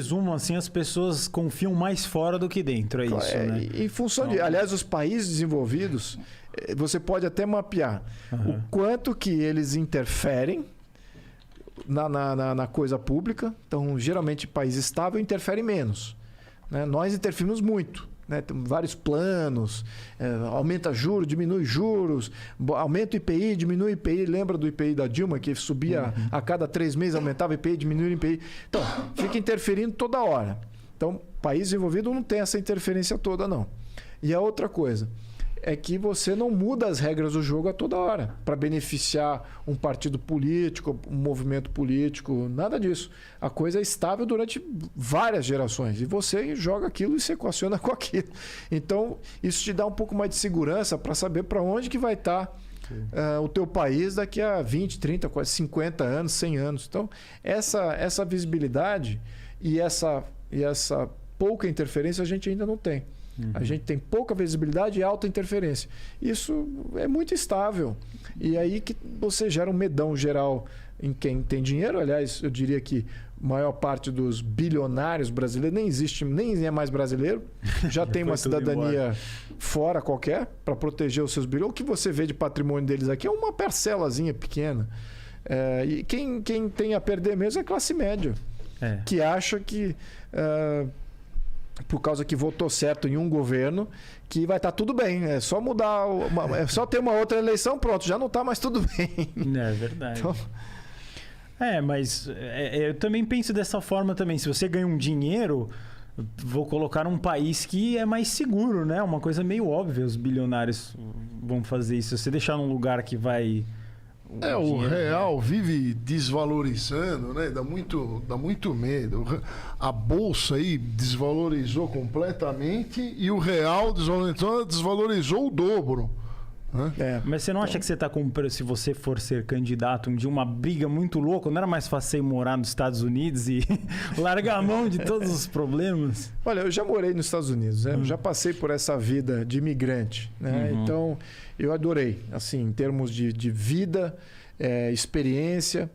resumo, assim, as pessoas confiam mais fora do que dentro, é isso, né? Em função de... Aliás, os países desenvolvidos, você pode até mapear o quanto que eles interferem na coisa pública. Então, geralmente, país estável interfere menos, né? Nós interferimos muito, né? Tem vários planos, aumenta juros, diminui juros, aumenta o IPI, diminui o IPI. Lembra do IPI da Dilma, que subia a cada 3 meses, aumentava o IPI, diminuía o IPI. Então, fica interferindo toda hora. Então, país desenvolvido não tem essa interferência toda, não. E a outra coisa é que você não muda as regras do jogo a toda hora para beneficiar um partido político, um movimento político, nada disso. A coisa é estável durante várias gerações e você joga aquilo e se equaciona com aquilo. Então, isso te dá um pouco mais de segurança para saber para onde que vai estar o teu país daqui a 20, 30, quase 50 anos, 100 anos. Então, essa visibilidade e essa pouca interferência a gente ainda não tem. A gente tem pouca visibilidade e alta interferência. Isso é muito estável. E aí que você gera um medão geral em quem tem dinheiro. Aliás, eu diria que a maior parte dos bilionários brasileiros nem existe, nem é mais brasileiro. Já tem uma cidadania fora qualquer para proteger os seus bilhões. O que você vê de patrimônio deles aqui é uma parcelazinha pequena. E quem tem a perder mesmo é a classe média. Que acha que... por causa que votou certo em um governo, que vai estar tudo bem. É só mudar, é só ter uma outra eleição, pronto, já não está mais tudo bem. É verdade. Então... mas eu também penso dessa forma também. Se você ganha um dinheiro, vou colocar num país que é mais seguro, né? Uma coisa meio óbvia, os bilionários vão fazer isso. Se você deixar num lugar que vai... O real vive desvalorizando, né? Dá muito medo. A bolsa aí desvalorizou completamente e o real desvalorizou o dobro. Né? Mas você não acha que você está com, se você for ser candidato um dia, uma briga muito louca? Não era mais fácil você ir morar nos Estados Unidos e largar a mão de todos os problemas? Olha, eu já morei nos Estados Unidos, né? Eu já passei por essa vida de imigrante, né? Então, eu adorei, assim, em termos de vida, experiência,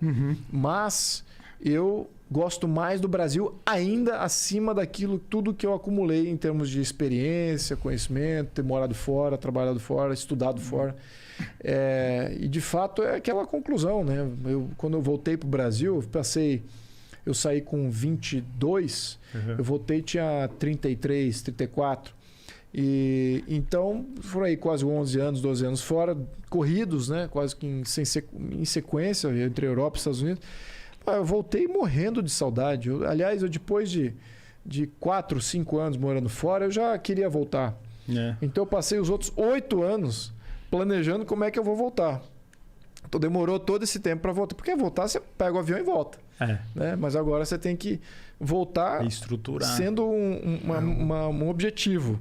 mas eu gosto mais do Brasil ainda acima daquilo, tudo que eu acumulei em termos de experiência, conhecimento, ter morado fora, trabalhado fora, estudado fora. E de fato é aquela conclusão, né? Quando eu voltei para o Brasil, eu saí com 22, eu voltei tinha 33, 34. E então foram aí quase 11 anos, 12 anos fora, corridos, né? Quase que em sequência entre a Europa e Estados Unidos. Eu voltei morrendo de saudade. Aliás, depois de 4, 5 anos morando fora, eu já queria voltar. Então eu passei os outros 8 anos planejando como é que eu vou voltar. Então demorou todo esse tempo para voltar. Porque voltar, você pega o avião e volta. Né? Mas agora você tem que voltar sendo um objetivo.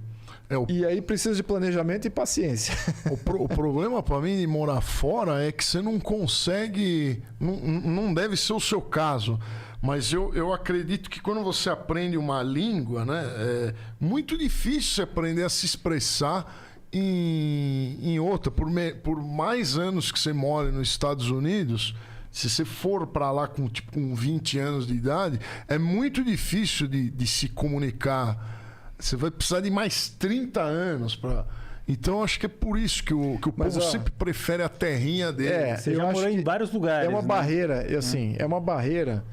E aí precisa de planejamento e paciência. O problema para mim de morar fora é que você não consegue... Não deve ser o seu caso, mas eu acredito que quando você aprende uma língua, né, é muito difícil você aprender a se expressar em outra. Por mais anos que você mora nos Estados Unidos, se você for para lá com 20 anos de idade, é muito difícil de se comunicar. Você vai precisar de mais 30 anos para... Então, acho que é por isso que o povo sempre prefere a terrinha dele. Você já morou em vários lugares. É uma barreira, é uma barreira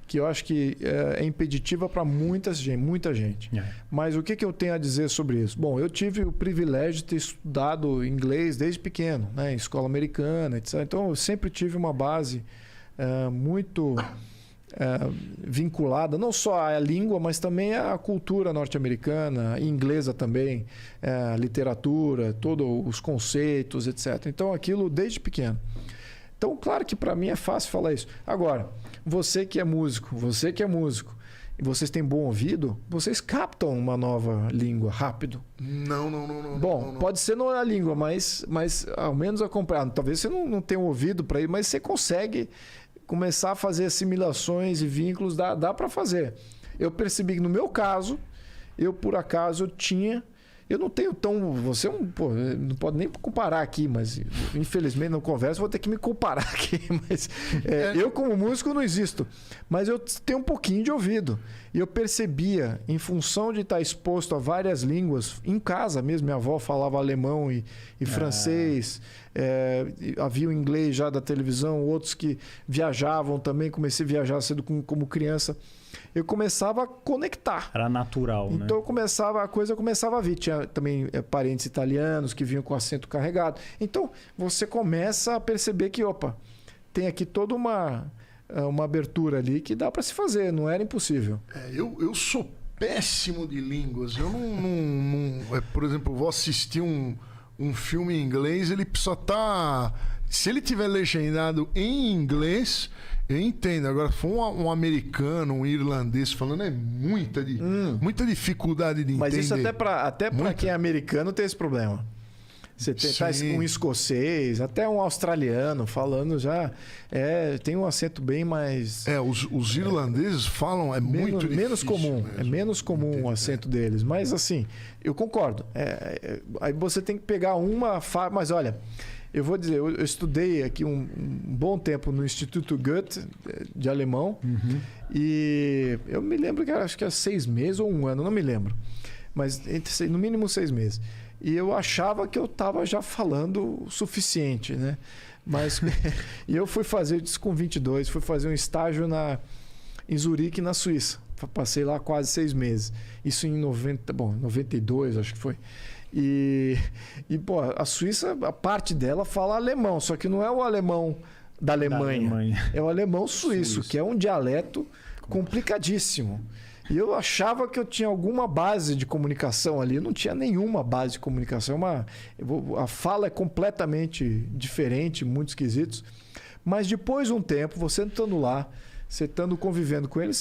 que eu acho que é impeditiva para muita gente. Mas o que eu tenho a dizer sobre isso? Bom, eu tive o privilégio de ter estudado inglês desde pequeno, né? Escola americana, etc. Então, eu sempre tive uma base muito... vinculada não só à língua, mas também à cultura norte-americana, inglesa também, literatura, todos os conceitos, etc. Então, aquilo desde pequeno. Então, claro que para mim é fácil falar isso. Agora, você que é músico, e vocês têm bom ouvido, vocês captam uma nova língua rápido. Não. Bom, pode ser não é a língua, mas ao menos acompanhar. Talvez você não tenha um ouvido para ir, mas você consegue começar a fazer assimilações e vínculos, dá para fazer. Eu percebi que no meu caso, eu por acaso tinha Eu não tenho tão... Você pô, não pode nem comparar aqui, mas infelizmente não converso, vou ter que me comparar aqui. Mas eu, como músico, não existo. Mas eu tenho um pouquinho de ouvido. E eu percebia, em função de estar exposto a várias línguas, em casa mesmo, minha avó falava alemão e francês, havia o inglês já da televisão, outros que viajavam também, comecei a viajar cedo como criança. Eu começava a conectar. Era natural, né? Então a coisa começava a vir. Tinha também parentes italianos que vinham com acento carregado. Então você começa a perceber que, tem aqui toda uma abertura ali que dá para se fazer, não era impossível. Eu sou péssimo de línguas. Eu não por exemplo, vou assistir um filme em inglês, ele precisa estar... Se ele tiver legendado em inglês, eu entendo. Agora, se for um americano, um irlandês falando, é muita dificuldade de entender. Mas isso até para quem é americano tem esse problema. Você tem um escocês, até um australiano falando já... tem um acento bem mais... Os irlandeses falam, muito difícil. Menos comum. Mesmo. É menos comum o acento deles. Mas assim, eu concordo. Aí você tem que pegar uma... Mas olha... Eu vou dizer, eu estudei aqui um bom tempo no Instituto Goethe de alemão. E eu me lembro que acho que era 6 meses ou 1 ano, não me lembro. Mas no mínimo 6 meses. E eu achava que eu estava já falando o suficiente, né? Mas e eu fui fazer isso com 22, fui fazer um estágio em Zurique, na Suíça. Passei lá quase 6 meses. Isso em 92, acho que foi. E pô, a Suíça, a parte dela fala alemão, só que não é o alemão da Alemanha. É o alemão suíço, que é um dialeto complicadíssimo. E eu achava que eu tinha alguma base de comunicação ali. Eu não tinha nenhuma base de comunicação. A fala é completamente diferente, muitos quesitos. Mas depois de um tempo, você estando lá, você estando convivendo com ele,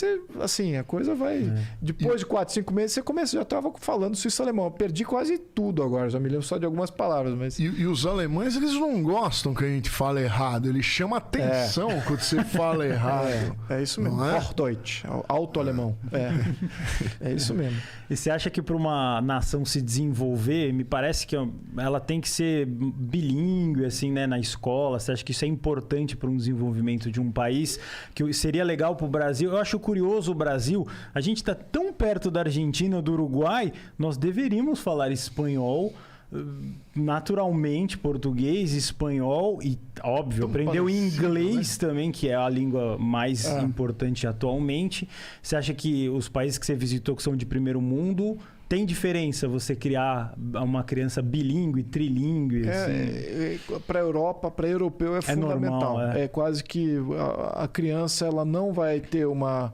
a coisa vai... Depois de 4, 5 meses, já estava falando suíço-alemão. Eu perdi quase tudo agora, já me lembro só de algumas palavras. Mas... E os alemães, eles não gostam que a gente fale errado. Eles chamam atenção quando você fala errado. É isso mesmo. Hochdeutsch, alto-alemão. É isso mesmo. E você acha que para uma nação se desenvolver, me parece que ela tem que ser bilíngue, assim, né, na escola? Você acha que isso é importante para um desenvolvimento de um país? Que seria legal para o Brasil? Eu acho curioso o Brasil. A gente está tão perto da Argentina, do Uruguai, nós deveríamos falar espanhol naturalmente, português, espanhol e, óbvio, aprender o inglês, né? Também, que é a língua mais importante atualmente. Você acha que os países que você visitou, que são de primeiro mundo, tem diferença você criar uma criança bilíngue, trilingue? Assim? Para a Europa, para europeu é fundamental. Normal, é quase que a criança ela não vai ter uma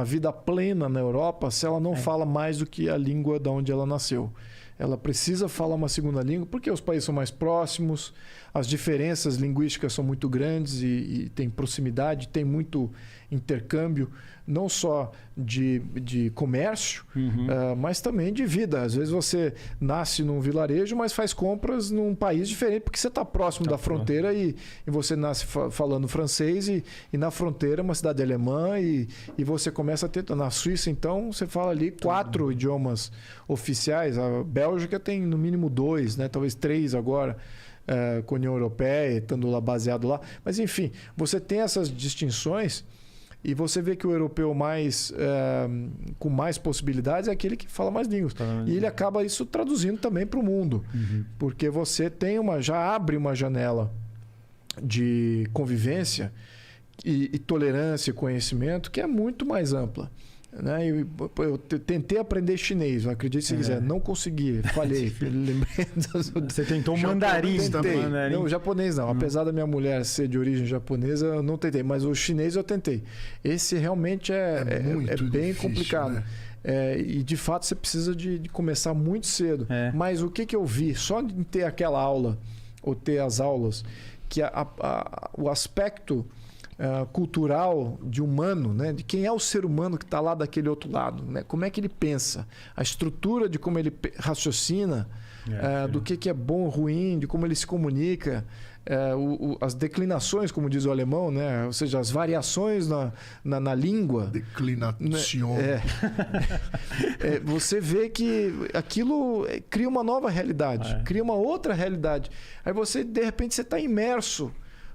vida plena na Europa se ela não fala mais do que a língua de onde ela nasceu. Ela precisa falar uma segunda língua, porque os países são mais próximos, as diferenças linguísticas são muito grandes e tem proximidade, tem muito intercâmbio, não só de comércio, mas também de vida. Às vezes você nasce num vilarejo, mas faz compras num país diferente, porque você está próximo da fronteira e você nasce falando francês e na fronteira uma cidade alemã e você começa a ter... Na Suíça, então, você fala ali 4 idiomas oficiais. A Bélgica tem no mínimo 2, né? Talvez 3 agora. Com a União Europeia, estando lá baseado lá. Mas, enfim, você tem essas distinções e você vê que o europeu com mais possibilidades é aquele que fala mais línguas. E ele acaba isso traduzindo também para o mundo. Porque você tem já abre uma janela de convivência e tolerância e conhecimento que é muito mais ampla. Né? Eu tentei aprender chinês, acredite se quiser, não consegui, falhei. Você tentou mandarim também? Não, japonês não. Apesar da minha mulher ser de origem japonesa, eu não tentei, mas o chinês eu tentei. Esse realmente é bem difícil, complicado. Né? E de fato você precisa de começar muito cedo. Mas o que eu vi, só de ter aquela aula, ou ter as aulas, que o aspecto cultural de humano, né? De quem é o ser humano que está lá daquele outro lado, né? Como é que ele pensa, a estrutura de como ele raciocina, do que é bom, ruim, de como ele se comunica, as declinações, como diz o alemão, né? Ou seja, as variações na língua. Declinação. Você vê que aquilo cria uma nova realidade, cria uma outra realidade. Aí você, de repente, você está imerso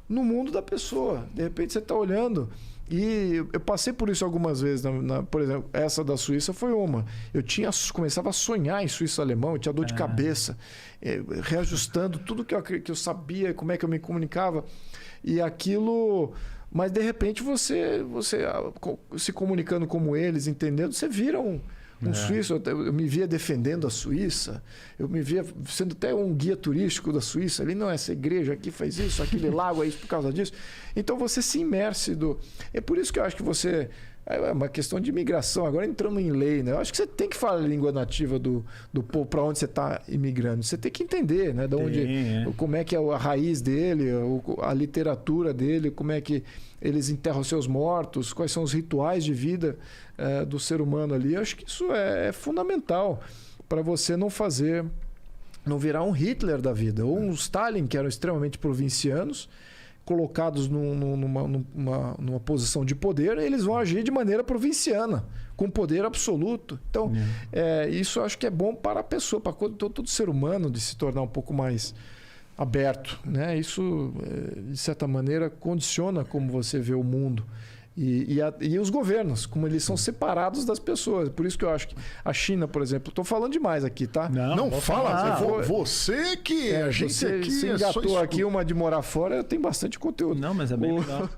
no mundo da pessoa. De repente, você está olhando. E eu passei por isso algumas vezes. Por exemplo, essa da Suíça foi uma. Eu começava a sonhar em suíço-alemão, eu tinha dor de cabeça, reajustando tudo que eu sabia, como é que eu me comunicava. E aquilo... Mas, de repente, você se comunicando como eles, entendendo, você vira um suíço. Eu me via defendendo a Suíça, eu me via sendo até um guia turístico da Suíça. Ali, não, essa igreja aqui faz isso, aquele lago é isso por causa disso. Então você se imerse É por isso que eu acho que você... É uma questão de imigração, agora entrando em lei, né? Eu acho que você tem que falar a língua nativa do povo, para onde você está imigrando. Você tem que entender, né? Como é que é a raiz dele, a literatura dele, como é que eles enterram seus mortos, quais são os rituais de vida do ser humano ali. Eu acho que isso é fundamental para você não virar um Hitler da vida, ou um Stalin, que eram extremamente provincianos, colocados numa posição de poder, eles vão agir de maneira provinciana, com poder absoluto. Então, isso eu acho que é bom para a pessoa, para todo ser humano, de se tornar um pouco mais aberto, né? Isso, de certa maneira, condiciona como você vê o mundo. E os governos, como eles são separados das pessoas. Por isso que eu acho que a China, por exemplo... Estou falando demais aqui, tá? Não fala. Você que... a gente você aqui se engatou aqui uma de morar fora, tem bastante conteúdo. Não, mas é bem legal.